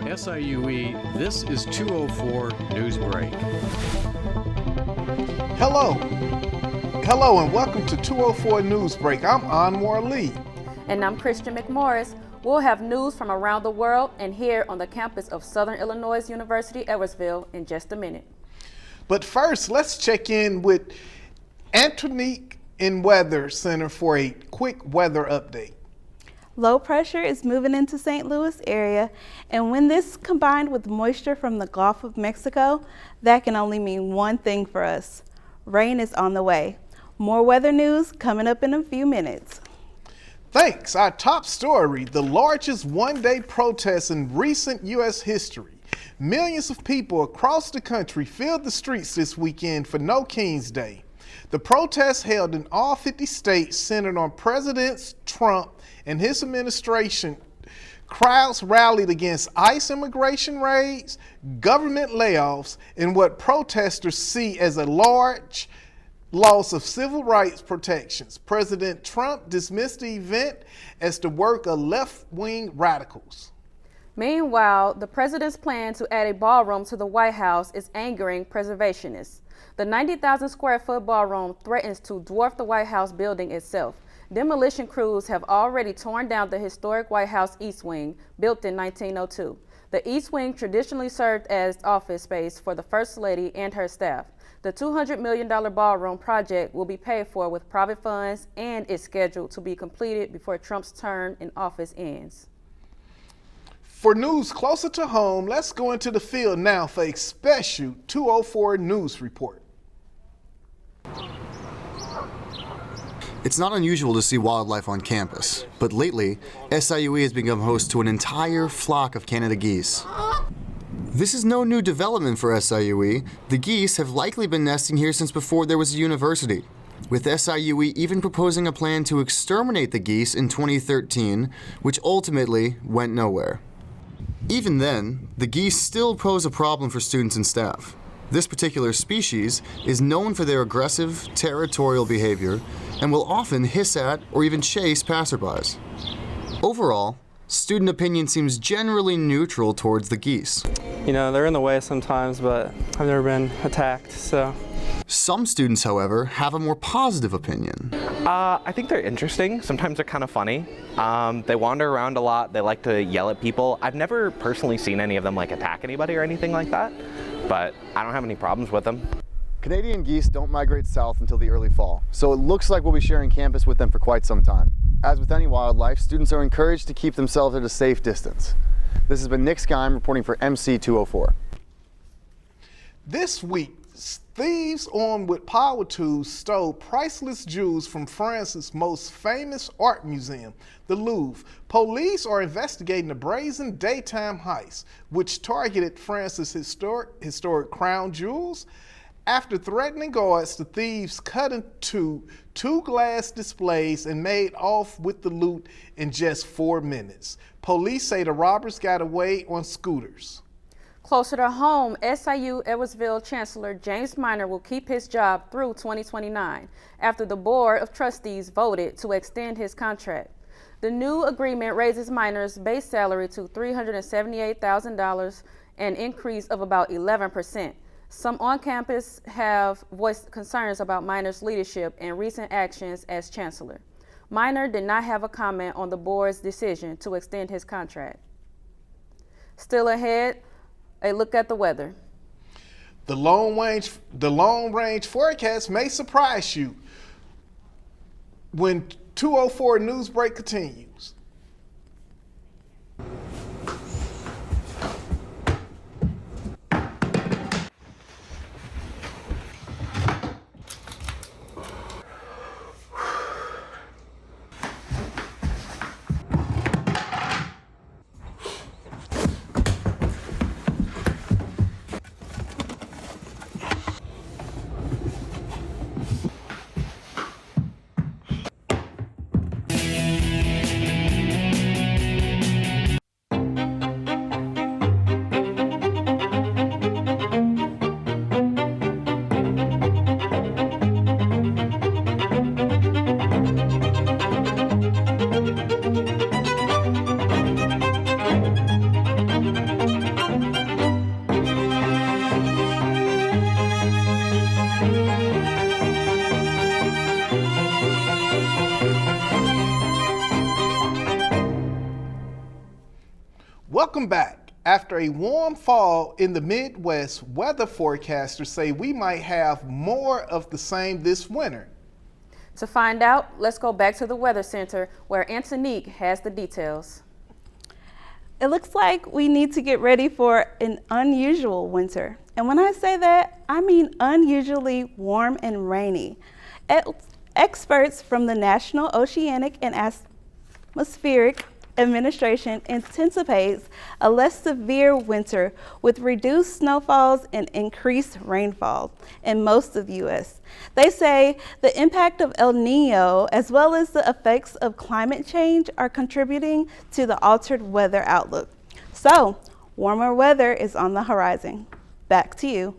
SIUE, this is 204 News Break. Hello, and welcome to 204 News Break. I'm Anwar Lee. And I'm Christian McMorris. We'll have news from around the world and here on the campus of Southern Illinois University, Edwardsville in just a minute. But first, let's check in with Antonique in Weather Center for a quick weather update. Low pressure is moving into St. Louis area, and when this combined with moisture from the Gulf of Mexico, that can only mean one thing for us. Rain is on the way. More weather news coming up in a few minutes. Thanks. Our top story, the largest one-day protest in recent U.S. history. Millions of people across the country filled the streets this weekend for No King's Day. The protests held in all 50 states centered on President Trump and his administration. Crowds rallied against ICE immigration raids, government layoffs, and what protesters see as a large loss of civil rights protections. President Trump dismissed the event as the work of left-wing radicals. Meanwhile, the president's plan to add a ballroom to the White House is angering preservationists. The 90,000 square foot ballroom threatens to dwarf the White House building itself. Demolition crews have already torn down the historic White House East Wing, built in 1902. The East Wing traditionally served as office space for the First Lady and her staff. The $200 million ballroom project will be paid for with private funds and is scheduled to be completed before Trump's term in office ends. For news closer to home, let's go into the field now for a special 204 News Report. It's not unusual to see wildlife on campus, but lately, SIUE has become host to an entire flock of Canada geese. This is no new development for SIUE. The geese have likely been nesting here since before there was a university, with SIUE even proposing a plan to exterminate the geese in 2013, which ultimately went nowhere. Even then, the geese still pose a problem for students and staff. This particular species is known for their aggressive, territorial behavior and will often hiss at or even chase passerbys. Overall, student opinion seems generally neutral towards the geese. You know, they're in the way sometimes, but I've never been attacked, so. Some students, however, have a more positive opinion. I think they're interesting. Sometimes they're kind of funny. They wander around a lot. They like to yell at people. I've never personally seen any of them like attack anybody or anything like that, but I don't have any problems with them. Canadian geese don't migrate south until the early fall, so it looks like we'll be sharing campus with them for quite some time. As with any wildlife, students are encouraged to keep themselves at a safe distance. This has been Nick Skeim reporting for MC204. This week, thieves armed with power tools stole priceless jewels from France's most famous art museum, the Louvre. Police are investigating a brazen daytime heist, which targeted France's historic crown jewels. After threatening guards, the thieves cut into two glass displays and made off with the loot in just 4 minutes. Police say the robbers got away on scooters. Closer to home, SIU Edwardsville Chancellor James Minor will keep his job through 2029 after the Board of Trustees voted to extend his contract. The new agreement raises Minor's base salary to $378,000, an increase of about 11%. Some on campus have voiced concerns about Minor's leadership and recent actions as chancellor. Minor did not have a comment on the board's decision to extend his contract. Still ahead, a look at the weather. The long-range forecast may surprise you when 204 News Break continues. Welcome back. After a warm fall in the Midwest, weather forecasters say we might have more of the same this winter. To find out, let's go back to the Weather Center where Antonique has the details. It looks like we need to get ready for an unusual winter. And when I say that, I mean unusually warm and rainy. Experts from the National Oceanic and Atmospheric Administration anticipates a less severe winter with reduced snowfalls and increased rainfall in most of the U.S. They say the impact of El Nino as well as the effects of climate change are contributing to the altered weather outlook. So, warmer weather is on the horizon. Back to you.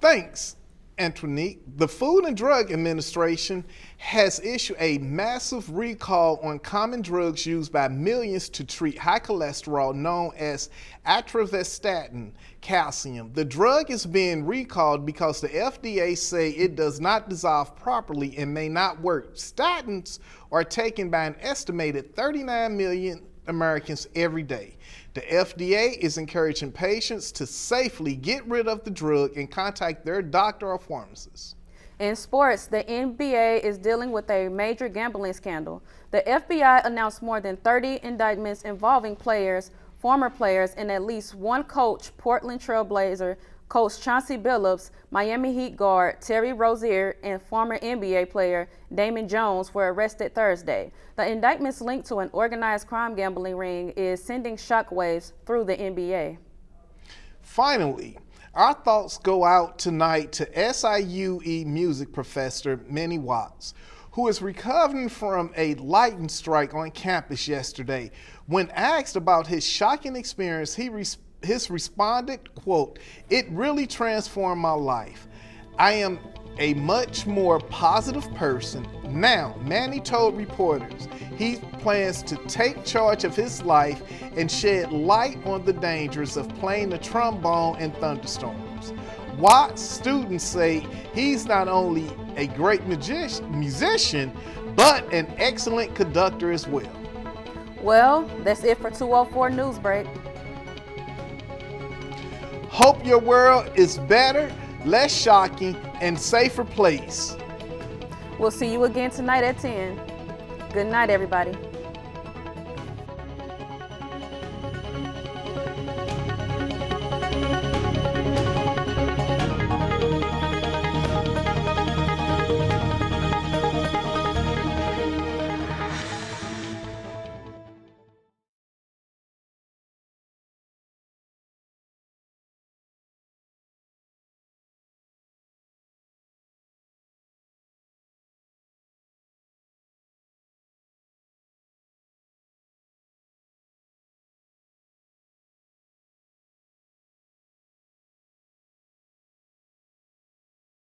Thanks, Antonique. The Food and Drug Administration has issued a massive recall on common drugs used by millions to treat high cholesterol known as atorvastatin calcium. The drug is being recalled because the FDA say it does not dissolve properly and may not work. Statins are taken by an estimated 39 million Americans every day. The FDA is encouraging patients to safely get rid of the drug and contact their doctor or pharmacist. In sports, the NBA is dealing with a major gambling scandal. The FBI announced more than 30 indictments involving players, former players, and at least one coach, Portland Trail Blazer coach Chauncey Billups, Miami Heat guard Terry Rozier, and former NBA player Damon Jones were arrested Thursday. The indictments linked to an organized crime gambling ring is sending shockwaves through the NBA. Finally, our thoughts go out tonight to SIUE music professor Minnie Watts, who is recovering from a lightning strike on campus yesterday. When asked about his shocking experience, he responded, quote, "It really transformed my life. I am a much more positive person now." Manny told reporters he plans to take charge of his life and shed light on the dangers of playing the trombone in thunderstorms. Watts students say he's not only a great musician, but an excellent conductor as well. Well, that's it for 204 News Break. Hope your world is better, less shocking, and safer place. We'll see you again tonight at 10. Good night, everybody.